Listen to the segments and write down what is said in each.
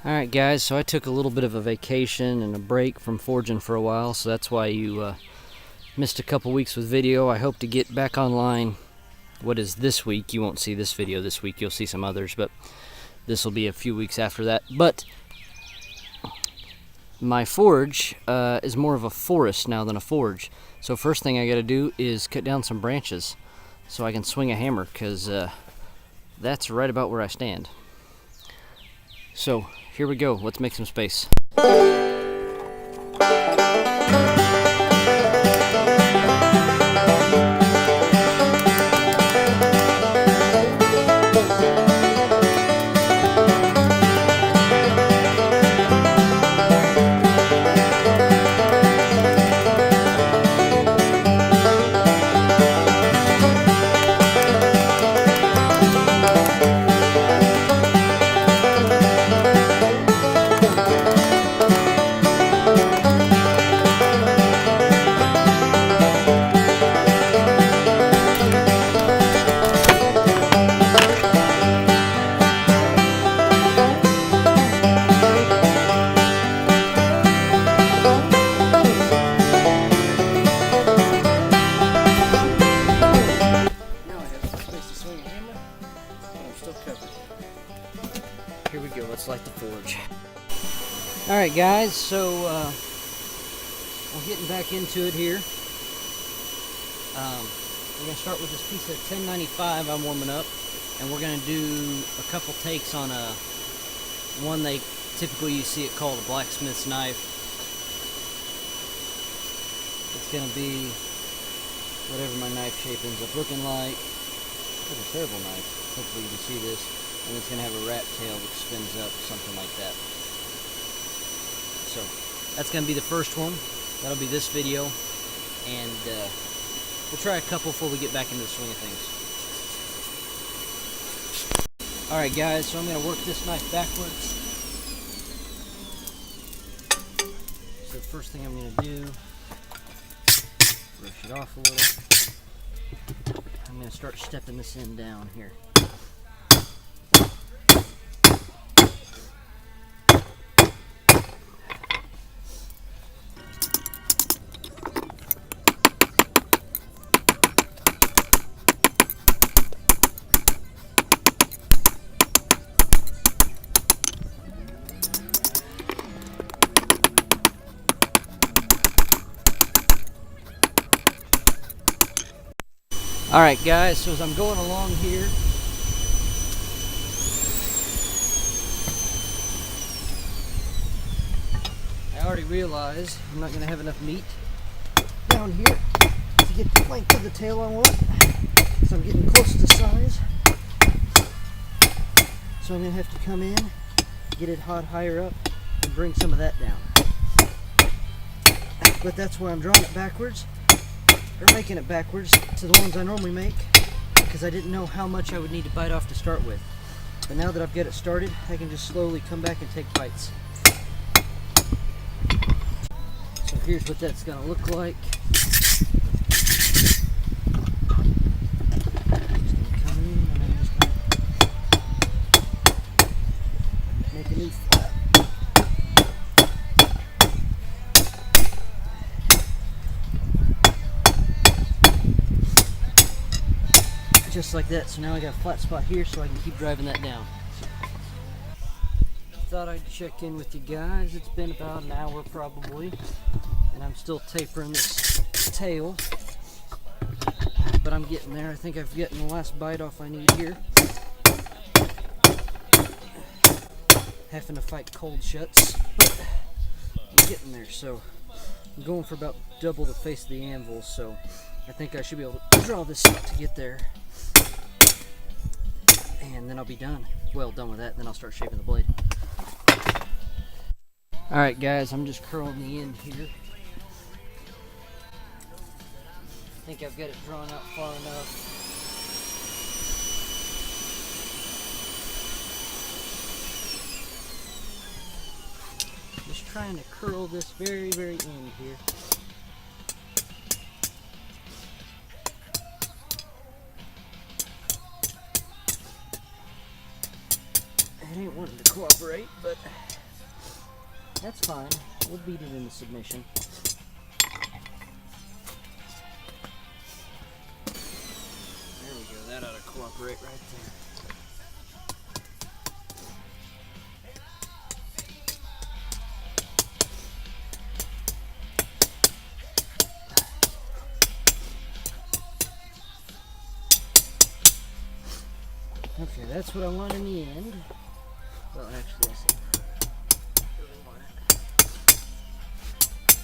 Alright guys, so I took a little bit of a vacation and a break from forging for a while, so that's why you missed a couple weeks with video. I hope to get back online. What is this week? You won't see this video this week, you'll see some others, but this will be a few weeks after that. But my forge is more of a forest now than a forge. So first thing I gotta do is cut down some branches so I can swing a hammer, because that's right about where I stand. So here we go, let's make some space. Here we go, let's light the forge. Alright guys, so I'm getting back into it here. We're going to start with this piece of 1095 I'm warming up, and we're going to do a couple takes on one they typically you see it called a blacksmith's knife. It's going to be whatever my knife shape ends up looking like. It's a terrible knife. Hopefully you can see this. And it's going to have a rat tail that spins up, something like that. So, that's going to be the first one. That'll be this video. And we'll try a couple before we get back into the swing of things. Alright guys, so I'm going to work this knife backwards. So the first thing I'm going to do, brush it off a little. I'm going to start stepping this end down here. Alright guys, so as I'm going along here, I already realized I'm not going to have enough meat down here to get the length of the tail I want, so I'm getting close to size. So I'm going to have to come in, get it higher up, and bring some of that down. But that's why I'm drawing it backwards. Or making it backwards to the ones I normally make, because I didn't know how much I would need to bite off to start with. But now that I've got it started, I can just slowly come back and take bites. So here's what that's going to look like. Just going to come in and I'm just going to make a new flat. Just like that. So now I got a flat spot here so I can keep driving that down. Thought I'd check in with you guys. It's been about an hour probably, and I'm still tapering this tail, but I'm getting there. I think I've gotten the last bite off I need here. Having to fight cold shuts, but I'm getting there. So I'm going for about double the face of the anvil, so I think I should be able to draw this out to get there. And then I'll be done. Well, done with that, then I'll start shaping the blade. Alright guys, I'm just curling the end here. I think I've got it drawn out far enough. Just trying to curl this very, very end here. ain't wanting to cooperate, but that's fine. We'll beat it into submission. There we go. That ought to cooperate right there. Okay, that's what I want in the end. Well, actually, I see. Really want it.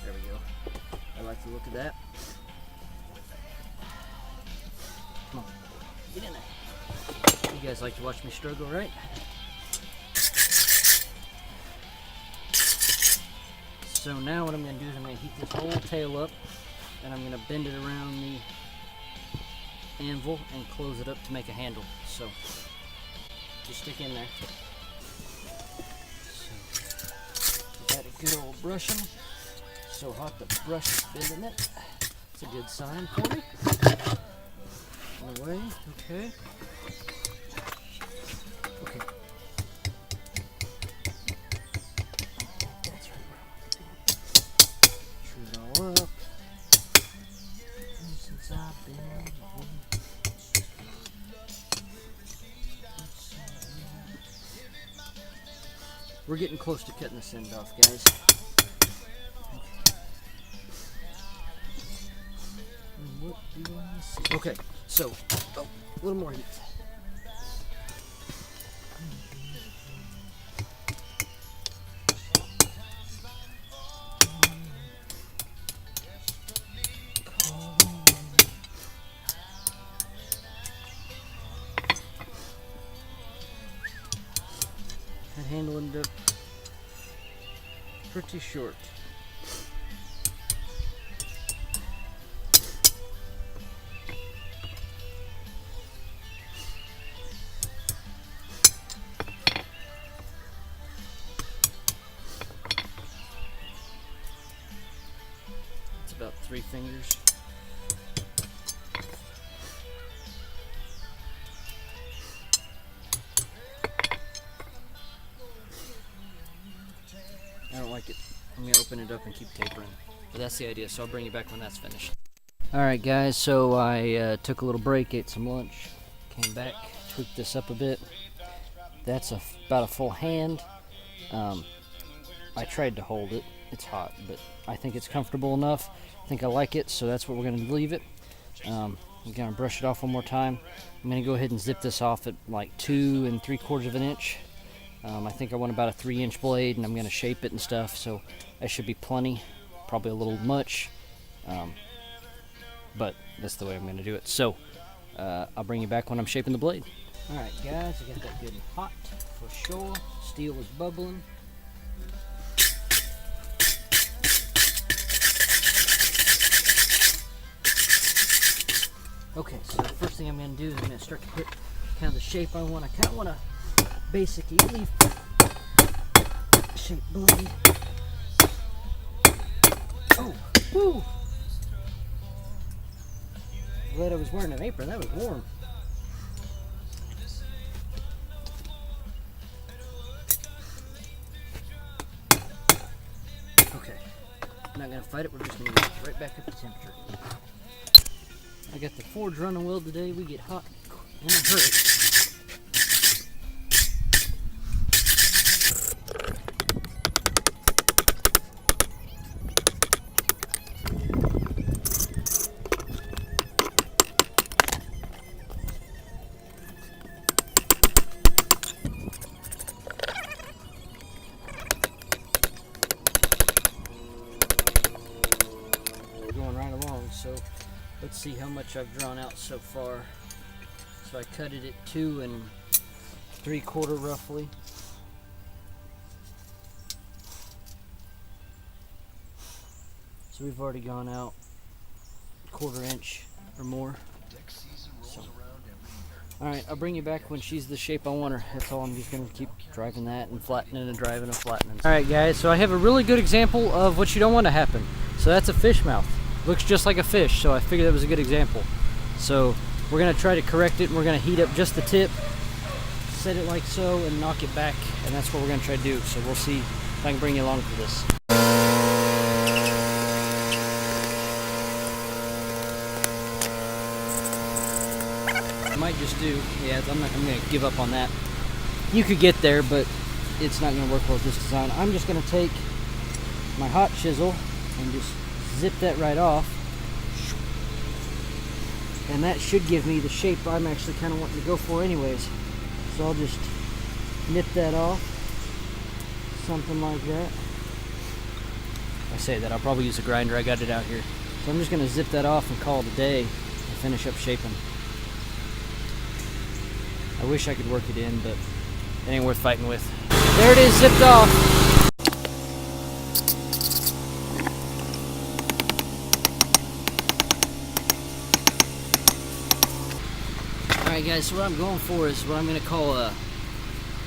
There we go. I like the look of that. Come on, get in there. You guys like to watch me struggle, right? So now what I'm going to do is I'm going to heat this whole tail up, and I'm going to bend it around the anvil and close it up to make a handle. So just stick in there. So got a good old brushing. So hot the brush is bending it. It's a good sign for me. Away. Okay. Okay. That's right where I want to be. True it all up. Since I've been home. We're getting close to cutting this end off, guys. What do I see? Okay, so, a little more heat. That handle ended up pretty short. It's about 3 fingers. I don't like it. I'm going to open it up and keep tapering. But that's the idea, so I'll bring you back when that's finished. Alright guys, so I took a little break, ate some lunch, came back, tweaked this up a bit. That's about a full hand. I tried to hold it. It's hot, but I think it's comfortable enough. I think I like it, so that's what we're going to leave it. I'm going to brush it off one more time. I'm going to go ahead and zip this off at like 2 3/4 of an inch. I think I want about a 3-inch blade, and I'm going to shape it and stuff, so that should be plenty. Probably a little much, but that's the way I'm going to do it. So I'll bring you back when I'm shaping the blade. Alright guys, I got that good and hot for sure. Steel is bubbling. Okay, so the first thing I'm going to do is I'm going to start to put kind of the shape I want. I kind of want a basic leaf shape blade. Oh, woo! Glad I was wearing an apron, that was warm. Okay, I'm not going to fight it, we're just going to get right back up to temperature. I got the forge running well today. We get hot in a hurry. Going right along, so let's see how much I've drawn out so far. So I cut it at 2 3/4 roughly. So we've already gone out 1/4 inch or more. So. Alright, I'll bring you back when she's the shape I want her. That's all. I'm just going to keep driving that and flattening and driving and flattening. Alright guys, so I have a really good example of what you don't want to happen. So that's a fish mouth. Looks just like a fish, so I figured that was a good example. So we're going to try to correct it, and we're going to heat up just the tip. set it like so and knock it back, and that's what we're going to try to do. So we'll see if I can bring you along for this. I might just do, yeah, I'm going to give up on that. You could get there, but it's not going to work well with this design. I'm just going to take my hot chisel and just zip that right off. And that should give me the shape I'm actually kind of wanting to go for anyways. So I'll just nip that off, something like that. I say that, I'll probably use a grinder, I got it out here. So I'm just going to zip that off and call it a day and finish up shaping. I wish I could work it in, but it ain't worth fighting with. There it is, zipped off. Alright guys, so what I'm going for is what I'm going to call a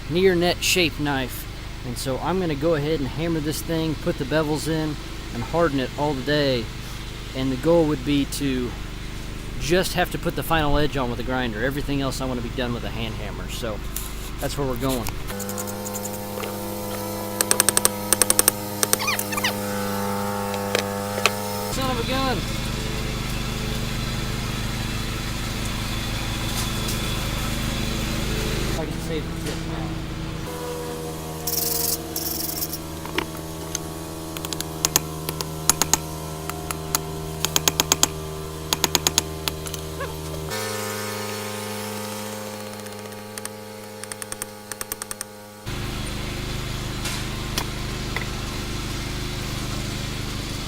near net shape knife. And so I'm going to go ahead and hammer this thing, put the bevels in, and harden it all day. And the goal would be to just have to put the final edge on with a grinder. Everything else I want to be done with a hand hammer. So that's where we're going. Son of a gun! I can save the tip now.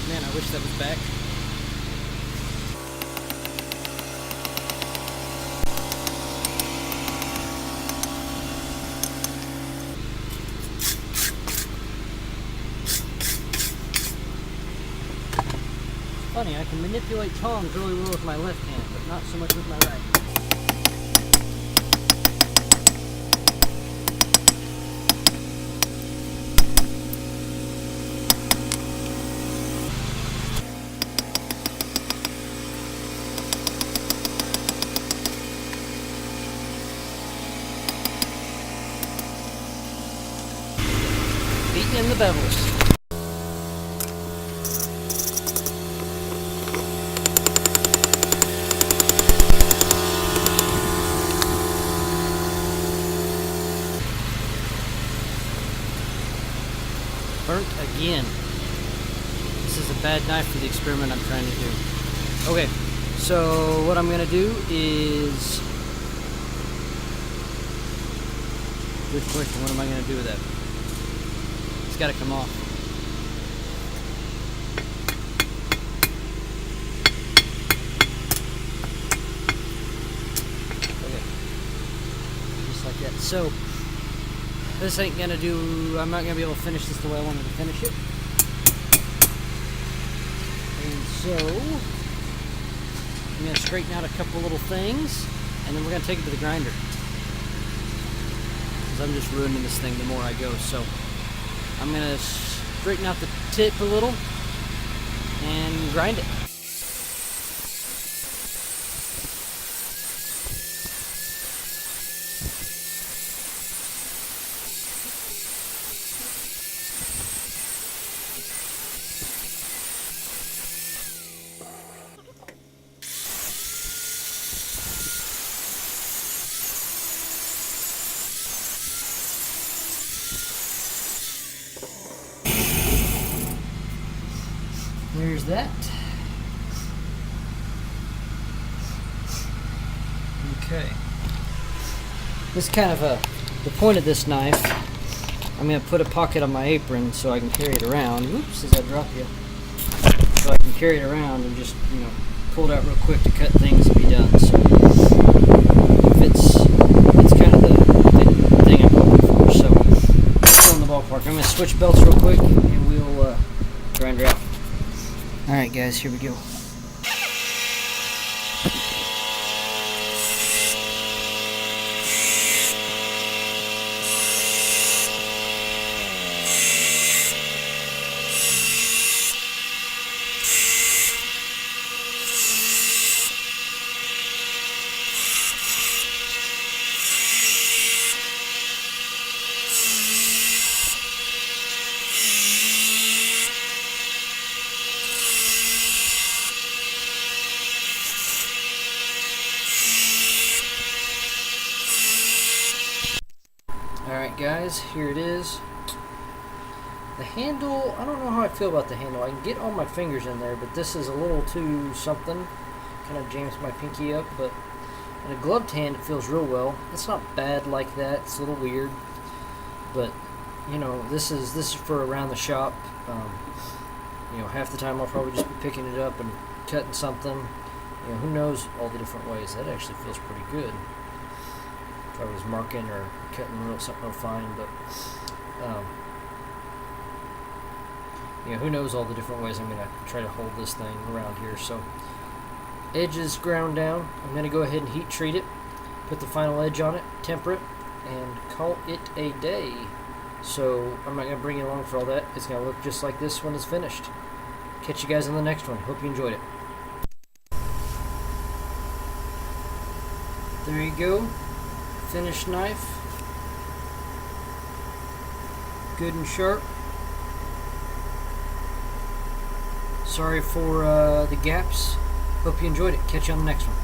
Man, I wish that was back. Funny, I can manipulate tongs really well with my left hand, but not so much with my right. Beating in the bevels. Burnt again. This is a bad knife for the experiment I'm trying to do. Okay, so what I'm going to do is... Good question, what am I going to do with that? It's got to come off. Okay, just like that. So, this ain't gonna do, I'm not gonna be able to finish this the way I wanted to finish it. And so, I'm gonna straighten out a couple little things, and then we're gonna take it to the grinder. Because I'm just ruining this thing the more I go. So, I'm gonna straighten out the tip a little, and grind it. There's that. Okay. This kind of the point of this knife, I'm going to put a pocket on my apron so I can carry it around. Oops, as I drop you. So I can carry it around and just, pull it out real quick to cut things and be done. So it's kind of the thing I'm hoping for. So let's go in the ballpark. I'm going to switch belts real quick and we'll grind her out. Alright guys, here we go. here it is. The handle, I don't know how I feel about the handle. I can get all my fingers in there, but this is a little too something. Kind of jams my pinky up, but in a gloved hand it feels real well. It's not bad like that. It's a little weird, but you know, this is for around the shop. You know, half the time I'll probably just be picking it up and cutting something. You know, who knows all the different ways. That actually feels pretty good. If I was marking or cutting something real fine, but you know, who knows all the different ways I'm gonna try to hold this thing around here. So edge is ground down. I'm gonna go ahead and heat treat it, put the final edge on it, temper it, and call it a day. So I'm not going to bring you along for all that. It's going to look just like this when it's finished. Catch you guys on the next one. Hope you enjoyed it. There you go. Finished knife. Good and sharp. Sorry for the gaps. Hope you enjoyed it. Catch you on the next one.